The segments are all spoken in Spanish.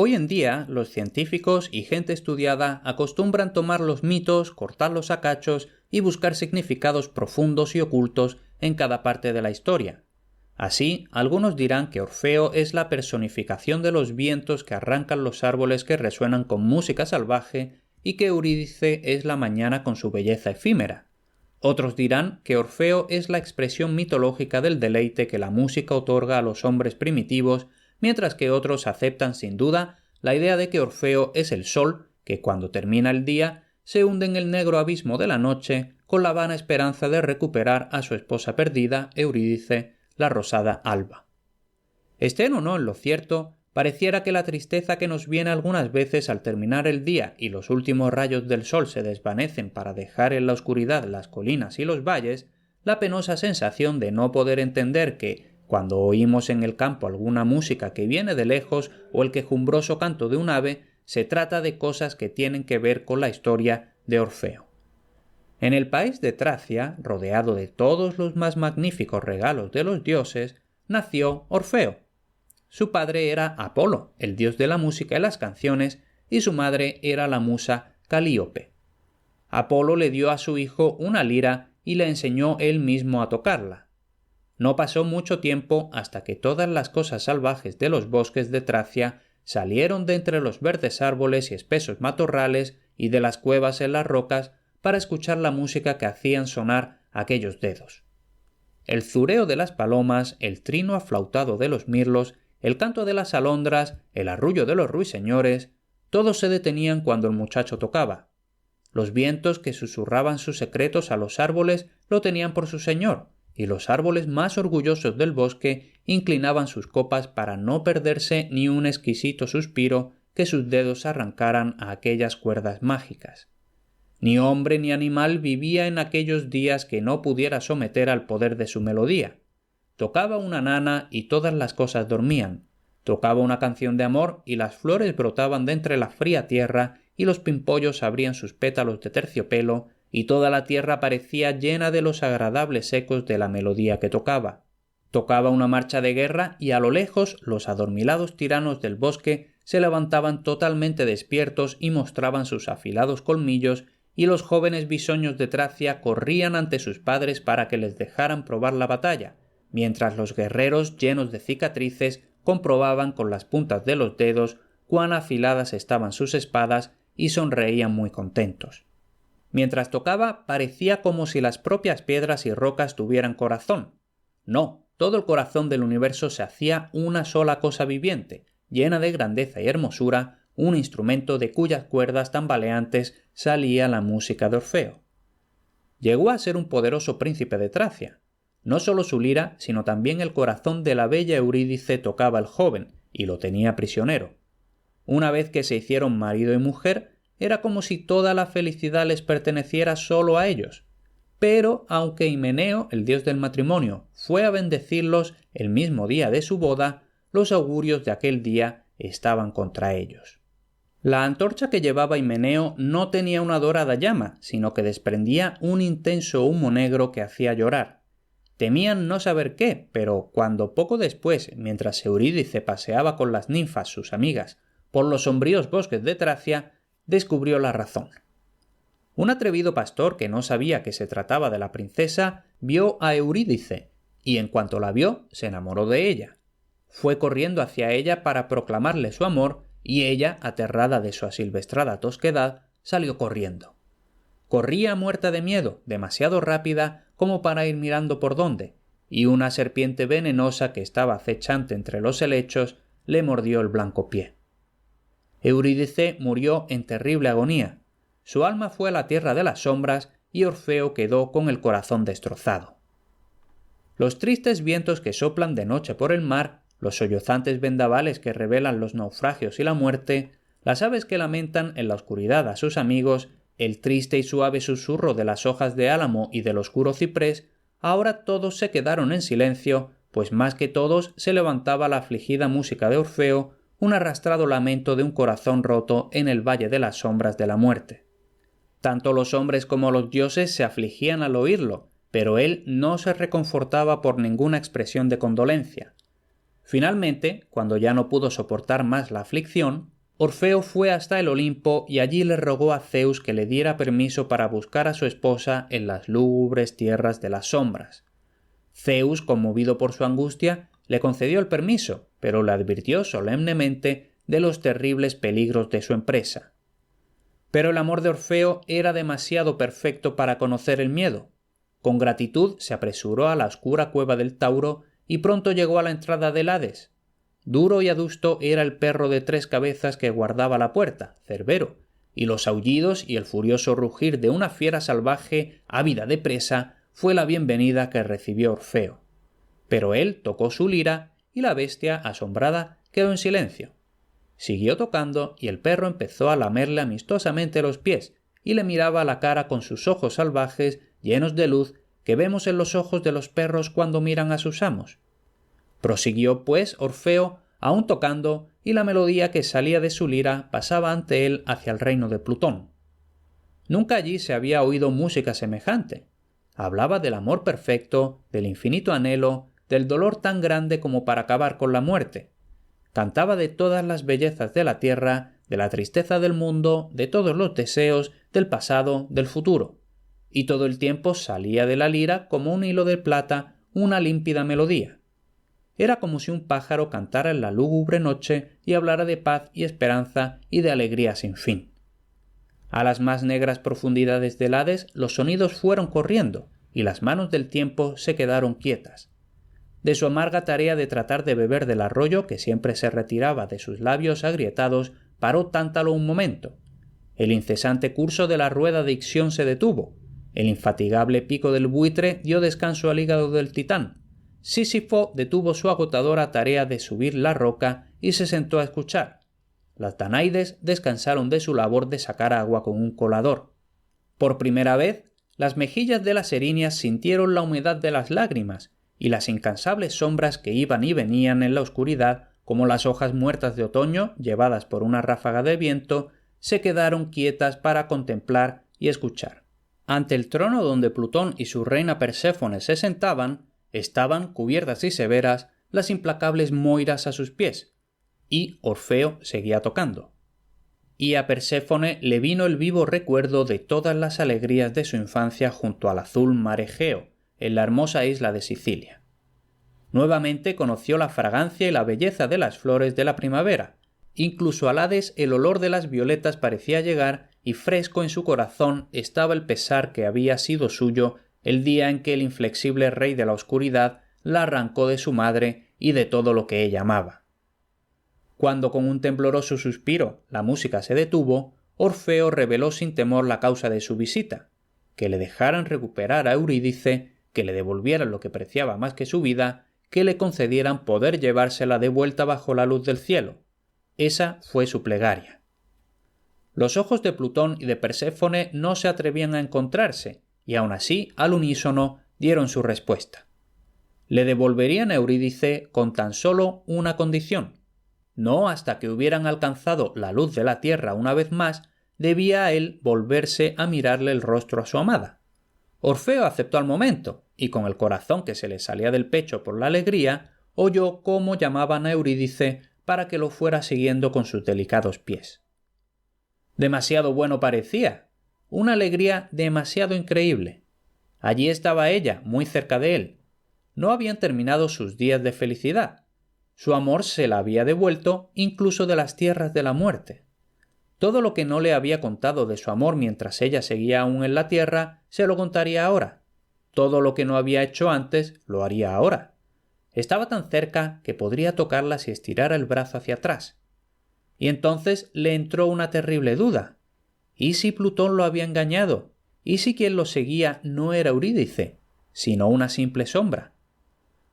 Hoy en día, los científicos y gente estudiada acostumbran tomar los mitos, cortarlos a cachos y buscar significados profundos y ocultos en cada parte de la historia. Así, algunos dirán que Orfeo es la personificación de los vientos que arrancan los árboles que resuenan con música salvaje y que Eurídice es la mañana con su belleza efímera. Otros dirán que Orfeo es la expresión mitológica del deleite que la música otorga a los hombres primitivos, mientras que otros aceptan sin duda la idea de que Orfeo es el sol que cuando termina el día se hunde en el negro abismo de la noche con la vana esperanza de recuperar a su esposa perdida, Eurídice, la rosada alba. Estén o no en lo cierto, pareciera que la tristeza que nos viene algunas veces al terminar el día y los últimos rayos del sol se desvanecen para dejar en la oscuridad las colinas y los valles, la penosa sensación de no poder entender que, cuando oímos en el campo alguna música que viene de lejos o el quejumbroso canto de un ave, se trata de cosas que tienen que ver con la historia de Orfeo. En el país de Tracia, rodeado de todos los más magníficos regalos de los dioses, nació Orfeo. Su padre era Apolo, el dios de la música y las canciones, y su madre era la musa Calíope. Apolo le dio a su hijo una lira y le enseñó él mismo a tocarla. No pasó mucho tiempo hasta que todas las cosas salvajes de los bosques de Tracia salieron de entre los verdes árboles y espesos matorrales y de las cuevas en las rocas para escuchar la música que hacían sonar aquellos dedos. El zureo de las palomas, el trino aflautado de los mirlos, el canto de las alondras, el arrullo de los ruiseñores, todos se detenían cuando el muchacho tocaba. Los vientos que susurraban sus secretos a los árboles lo tenían por su señor, y los árboles más orgullosos del bosque inclinaban sus copas para no perderse ni un exquisito suspiro que sus dedos arrancaran a aquellas cuerdas mágicas. Ni hombre ni animal vivía en aquellos días que no pudiera someter al poder de su melodía. Tocaba una nana y todas las cosas dormían. Tocaba una canción de amor y las flores brotaban de entre la fría tierra y los pimpollos abrían sus pétalos de terciopelo y toda la tierra parecía llena de los agradables ecos de la melodía que tocaba. Tocaba una marcha de guerra y a lo lejos los adormilados tiranos del bosque se levantaban totalmente despiertos y mostraban sus afilados colmillos y los jóvenes bisoños de Tracia corrían ante sus padres para que les dejaran probar la batalla, mientras los guerreros llenos de cicatrices comprobaban con las puntas de los dedos cuán afiladas estaban sus espadas y sonreían muy contentos. Mientras tocaba, parecía como si las propias piedras y rocas tuvieran corazón. No, todo el corazón del universo se hacía una sola cosa viviente, llena de grandeza y hermosura, un instrumento de cuyas cuerdas tambaleantes salía la música de Orfeo. Llegó a ser un poderoso príncipe de Tracia. No solo su lira, sino también el corazón de la bella Eurídice tocaba el joven, y lo tenía prisionero. Una vez que se hicieron marido y mujer, era como si toda la felicidad les perteneciera solo a ellos. Pero aunque Himeneo, el dios del matrimonio, fue a bendecirlos el mismo día de su boda, los augurios de aquel día estaban contra ellos. La antorcha que llevaba Himeneo no tenía una dorada llama, sino que desprendía un intenso humo negro que hacía llorar. Temían no saber qué, pero cuando poco después, mientras Eurídice paseaba con las ninfas, sus amigas, por los sombríos bosques de Tracia, descubrió la razón. Un atrevido pastor que no sabía que se trataba de la princesa vio a Eurídice y en cuanto la vio se enamoró de ella. Fue corriendo hacia ella para proclamarle su amor y ella, aterrada de su asilvestrada tosquedad, salió corriendo. Corría muerta de miedo, demasiado rápida como para ir mirando por dónde, y una serpiente venenosa que estaba acechante entre los helechos le mordió el blanco pie. Eurídice murió en terrible agonía. Su alma fue a la tierra de las sombras y Orfeo quedó con el corazón destrozado. Los tristes vientos que soplan de noche por el mar, los sollozantes vendavales que revelan los naufragios y la muerte, las aves que lamentan en la oscuridad a sus amigos, el triste y suave susurro de las hojas de álamo y del oscuro ciprés, ahora todos se quedaron en silencio, pues más que todos se levantaba la afligida música de Orfeo, un arrastrado lamento de un corazón roto en el valle de las sombras de la muerte. Tanto los hombres como los dioses se afligían al oírlo, pero él no se reconfortaba por ninguna expresión de condolencia. Finalmente, cuando ya no pudo soportar más la aflicción, Orfeo fue hasta el Olimpo y allí le rogó a Zeus que le diera permiso para buscar a su esposa en las lúgubres tierras de las sombras. Zeus, conmovido por su angustia, le concedió el permiso, pero le advirtió solemnemente de los terribles peligros de su empresa. Pero el amor de Orfeo era demasiado perfecto para conocer el miedo. Con gratitud se apresuró a la oscura cueva del Tauro y pronto llegó a la entrada del Hades. Duro y adusto era el perro de 3 cabezas que guardaba la puerta, Cerbero, y los aullidos y el furioso rugir de una fiera salvaje ávida de presa fue la bienvenida que recibió Orfeo. Pero él tocó su lira y la bestia, asombrada, quedó en silencio. Siguió tocando y el perro empezó a lamerle amistosamente los pies y le miraba a la cara con sus ojos salvajes llenos de luz que vemos en los ojos de los perros cuando miran a sus amos. Prosiguió, pues, Orfeo, aún tocando, y la melodía que salía de su lira pasaba ante él hacia el reino de Plutón. Nunca allí se había oído música semejante. Hablaba del amor perfecto, del infinito anhelo, del dolor tan grande como para acabar con la muerte. Cantaba de todas las bellezas de la tierra, de la tristeza del mundo, de todos los deseos, del pasado, del futuro. Y todo el tiempo salía de la lira como un hilo de plata una límpida melodía. Era como si un pájaro cantara en la lúgubre noche y hablara de paz y esperanza y de alegría sin fin. A las más negras profundidades del Hades los sonidos fueron corriendo y las manos del tiempo se quedaron quietas. De su amarga tarea de tratar de beber del arroyo que siempre se retiraba de sus labios agrietados paró Tántalo un momento. El incesante curso de la rueda de Ixión se detuvo. El infatigable pico del buitre dio descanso al hígado del titán. Sísifo detuvo su agotadora tarea de subir la roca y se sentó a escuchar. Las Danaides descansaron de su labor de sacar agua con un colador. Por primera vez, las mejillas de las erinias sintieron la humedad de las lágrimas y las incansables sombras que iban y venían en la oscuridad, como las hojas muertas de otoño llevadas por una ráfaga de viento, se quedaron quietas para contemplar y escuchar. Ante el trono donde Plutón y su reina Perséfone se sentaban, estaban, cubiertas y severas, las implacables Moiras a sus pies, y Orfeo seguía tocando. Y a Perséfone le vino el vivo recuerdo de todas las alegrías de su infancia junto al azul mar Egeo, en la hermosa isla de Sicilia. Nuevamente conoció la fragancia y la belleza de las flores de la primavera. Incluso al Hades el olor de las violetas parecía llegar y fresco en su corazón estaba el pesar que había sido suyo el día en que el inflexible rey de la oscuridad la arrancó de su madre y de todo lo que ella amaba. Cuando con un tembloroso suspiro la música se detuvo, Orfeo reveló sin temor la causa de su visita, que le dejaran recuperar a Eurídice, que le devolvieran lo que preciaba más que su vida, que le concedieran poder llevársela de vuelta bajo la luz del cielo. Esa fue su plegaria. Los ojos de Plutón y de Perséfone no se atrevían a encontrarse, y aun así, al unísono, dieron su respuesta. Le devolverían a Eurídice con tan solo una condición. No hasta que hubieran alcanzado la luz de la tierra una vez más, debía él volverse a mirarle el rostro a su amada. Orfeo aceptó al momento, y con el corazón que se le salía del pecho por la alegría, oyó cómo llamaban a Eurídice para que lo fuera siguiendo con sus delicados pies. Demasiado bueno parecía, una alegría demasiado increíble. Allí estaba ella, muy cerca de él. No habían terminado sus días de felicidad. Su amor se la había devuelto incluso de las tierras de la muerte. Todo lo que no le había contado de su amor mientras ella seguía aún en la tierra, se lo contaría ahora. Todo lo que no había hecho antes, lo haría ahora. Estaba tan cerca que podría tocarla si estirara el brazo hacia atrás. Y entonces le entró una terrible duda. ¿Y si Plutón lo había engañado? ¿Y si quien lo seguía no era Eurídice, sino una simple sombra?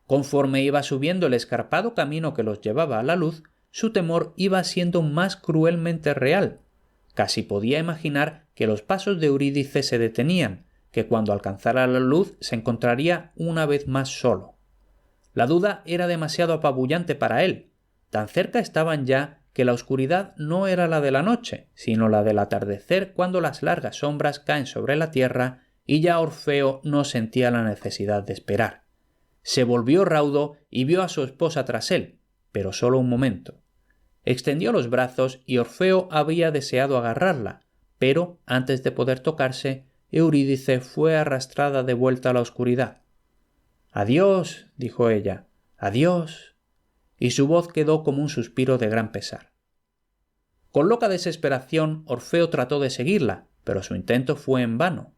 Conforme iba subiendo el escarpado camino que los llevaba a la luz, su temor iba siendo más cruelmente real. Casi podía imaginar que los pasos de Eurídice se detenían, que cuando alcanzara la luz se encontraría una vez más solo. La duda era demasiado apabullante para él. Tan cerca estaban ya que la oscuridad no era la de la noche, sino la del atardecer cuando las largas sombras caen sobre la tierra y ya Orfeo no sentía la necesidad de esperar. Se volvió raudo y vio a su esposa tras él, pero solo un momento. Extendió los brazos y Orfeo había deseado agarrarla, pero antes de poder tocarse, Eurídice fue arrastrada de vuelta a la oscuridad. «Adiós», dijo ella, «adiós», y su voz quedó como un suspiro de gran pesar. Con loca desesperación, Orfeo trató de seguirla, pero su intento fue en vano.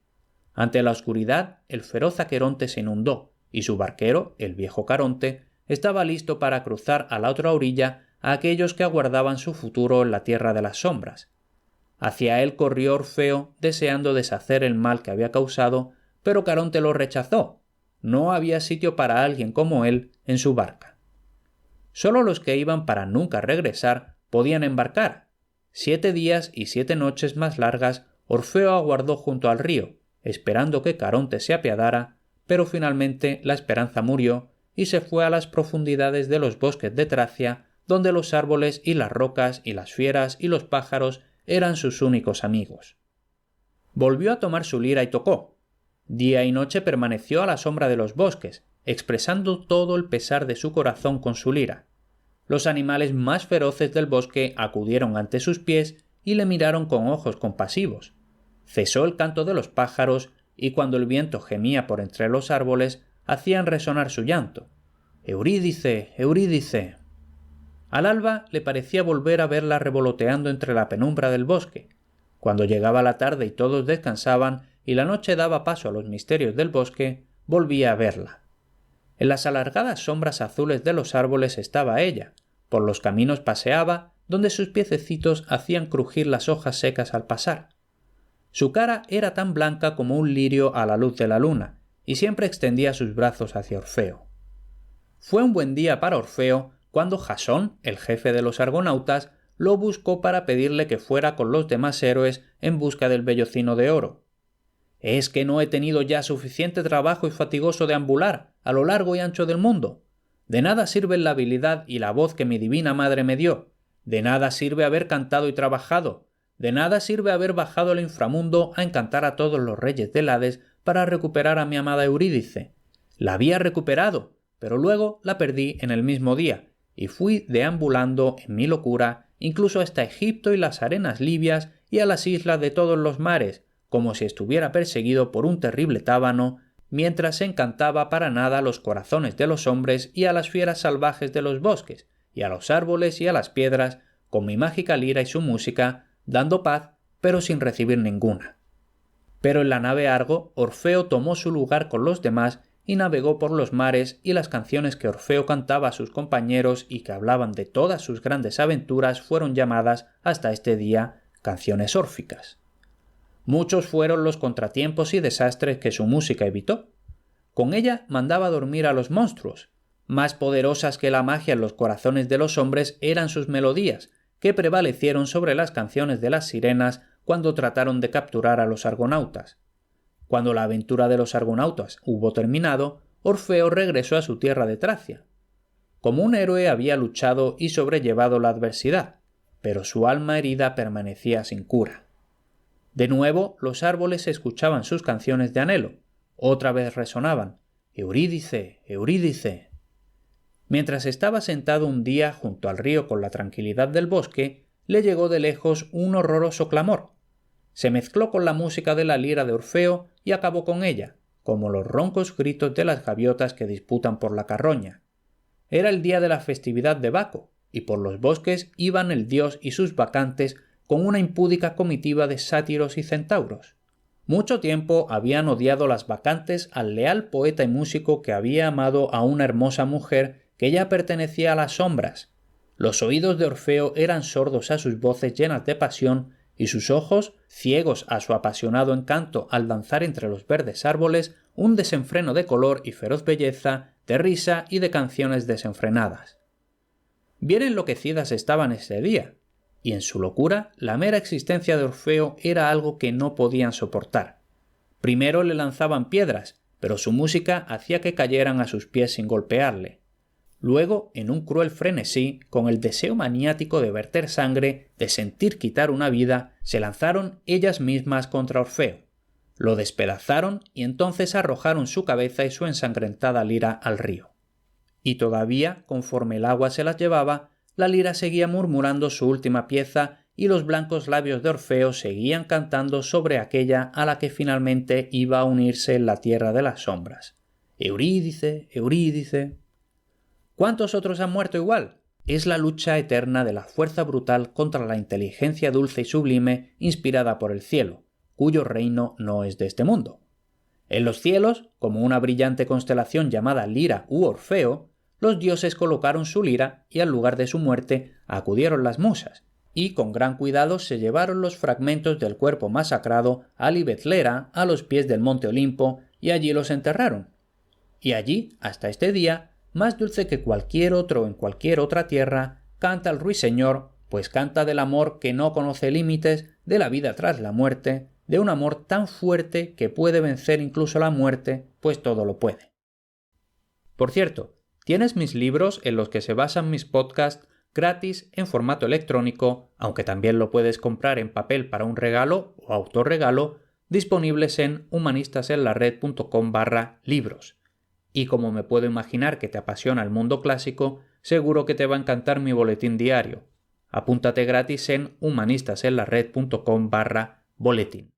Ante la oscuridad, el feroz Aqueronte se inundó, y su barquero, el viejo Caronte, estaba listo para cruzar a la otra orilla a aquellos que aguardaban su futuro en la tierra de las sombras. Hacia él corrió Orfeo, deseando deshacer el mal que había causado, pero Caronte lo rechazó. No había sitio para alguien como él en su barca. Solo los que iban para nunca regresar podían embarcar. 7 días y 7 noches más largas Orfeo aguardó junto al río, esperando que Caronte se apiadara, pero finalmente la esperanza murió y se fue a las profundidades de los bosques de Tracia, donde los árboles y las rocas y las fieras y los pájaros eran sus únicos amigos. Volvió a tomar su lira y tocó. Día y noche permaneció a la sombra de los bosques, expresando todo el pesar de su corazón con su lira. Los animales más feroces del bosque acudieron ante sus pies y le miraron con ojos compasivos. Cesó el canto de los pájaros y cuando el viento gemía por entre los árboles hacían resonar su llanto. «Eurídice, Eurídice». Al alba le parecía volver a verla revoloteando entre la penumbra del bosque. Cuando llegaba la tarde y todos descansaban y la noche daba paso a los misterios del bosque, volvía a verla. En las alargadas sombras azules de los árboles estaba ella, por los caminos paseaba, donde sus piececitos hacían crujir las hojas secas al pasar. Su cara era tan blanca como un lirio a la luz de la luna, y siempre extendía sus brazos hacia Orfeo. Fue un buen día para Orfeo cuando Jasón, el jefe de los argonautas, lo buscó para pedirle que fuera con los demás héroes en busca del vellocino de oro. «¿Es que no he tenido ya suficiente trabajo y fatigoso deambular a lo largo y ancho del mundo? De nada sirven la habilidad y la voz que mi divina madre me dio. De nada sirve haber cantado y trabajado. De nada sirve haber bajado al inframundo a encantar a todos los reyes del Hades para recuperar a mi amada Eurídice. La había recuperado, pero luego la perdí en el mismo día, y fui deambulando en mi locura incluso hasta Egipto y las arenas libias y a las islas de todos los mares, como si estuviera perseguido por un terrible tábano, mientras encantaba para nada los corazones de los hombres y a las fieras salvajes de los bosques, y a los árboles y a las piedras, con mi mágica lira y su música, dando paz, pero sin recibir ninguna. Pero en la nave Argo, Orfeo tomó su lugar con los demás y navegó por los mares, y las canciones que Orfeo cantaba a sus compañeros y que hablaban de todas sus grandes aventuras fueron llamadas, hasta este día, canciones órficas. Muchos fueron los contratiempos y desastres que su música evitó. Con ella mandaba dormir a los monstruos. Más poderosas que la magia en los corazones de los hombres eran sus melodías, que prevalecieron sobre las canciones de las sirenas cuando trataron de capturar a los argonautas. Cuando la aventura de los argonautas hubo terminado, Orfeo regresó a su tierra de Tracia. Como un héroe había luchado y sobrellevado la adversidad, pero su alma herida permanecía sin cura. De nuevo los árboles escuchaban sus canciones de anhelo. Otra vez resonaban: «Eurídice, Eurídice». Mientras estaba sentado un día junto al río con la tranquilidad del bosque, le llegó de lejos un horroroso clamor. Se mezcló con la música de la lira de Orfeo y acabó con ella, como los roncos gritos de las gaviotas que disputan por la carroña. Era el día de la festividad de Baco, y por los bosques iban el dios y sus bacantes con una impúdica comitiva de sátiros y centauros. Mucho tiempo habían odiado las bacantes al leal poeta y músico que había amado a una hermosa mujer que ya pertenecía a las sombras. Los oídos de Orfeo eran sordos a sus voces llenas de pasión, y sus ojos, ciegos a su apasionado encanto al danzar entre los verdes árboles, un desenfreno de color y feroz belleza, de risa y de canciones desenfrenadas. Bien enloquecidas estaban ese día, y en su locura la mera existencia de Orfeo era algo que no podían soportar. Primero le lanzaban piedras, pero su música hacía que cayeran a sus pies sin golpearle. Luego, en un cruel frenesí, con el deseo maniático de verter sangre, de sentir quitar una vida, se lanzaron ellas mismas contra Orfeo. Lo despedazaron y entonces arrojaron su cabeza y su ensangrentada lira al río. y todavía, conforme el agua se las llevaba, la lira seguía murmurando su última pieza y los blancos labios de Orfeo seguían cantando sobre aquella a la que finalmente iba a unirse en la tierra de las sombras. Eurídice, Eurídice. ¿Cuántos otros han muerto igual? Es la lucha eterna de la fuerza brutal contra la inteligencia dulce y sublime inspirada por el cielo, cuyo reino no es de este mundo. En los cielos, como una brillante constelación llamada Lira u Orfeo, los dioses colocaron su lira y al lugar de su muerte acudieron las musas, y con gran cuidado se llevaron los fragmentos del cuerpo masacrado a Libethlera, a los pies del monte Olimpo, y allí los enterraron. Y allí, hasta este día, más dulce que cualquier otro en cualquier otra tierra, canta el ruiseñor, pues canta del amor que no conoce límites, de la vida tras la muerte, de un amor tan fuerte que puede vencer incluso la muerte, pues todo lo puede. Por cierto, tienes mis libros en los que se basan mis podcasts gratis en formato electrónico, aunque también lo puedes comprar en papel para un regalo o autorregalo, disponibles en humanistasenlared.com/libros. Y como me puedo imaginar que te apasiona el mundo clásico, seguro que te va a encantar mi boletín diario. Apúntate gratis en humanistasenlared.com/boletín.